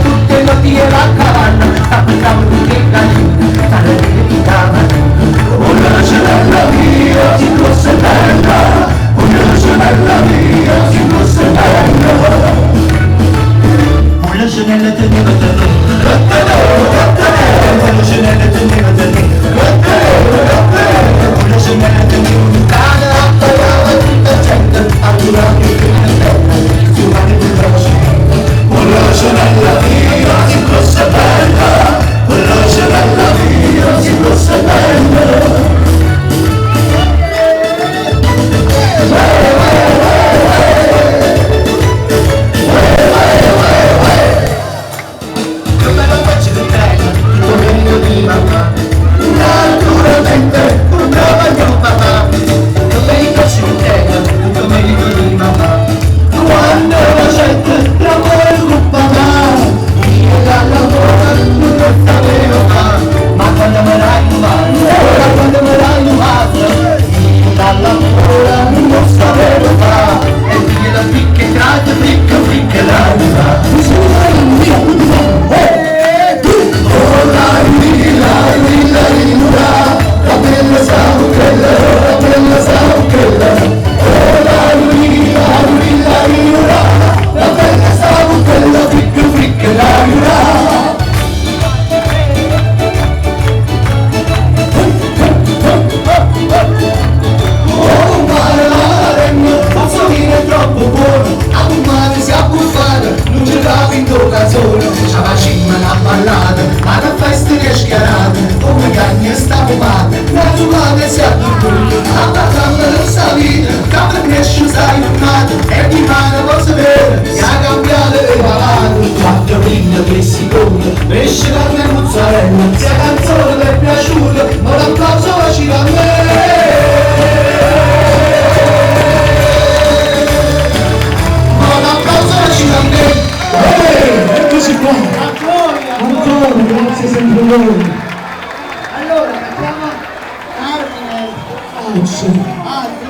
tutte notti la cavanna, aspettavo tutti i galini, tale che chiamano. Una sorella mia, si fosse bella, una sorella mia, si fosse bella. Una sorella teneva tenere, una sorella teneva tenere, una sorella teneva un cane, appagava tutta gente, allora che bella, si va di veloce. Una sorella mia, si fosse bella, una sorella mia, si fosse bella. Pesce carne e mozzarella, se la canzone mi è piaciuta, ma l'applauso facile a me. Ma l'applauso facile a me. Eccoci qua. Ancora, grazie sempre a voi. Allora, facciamo Armine.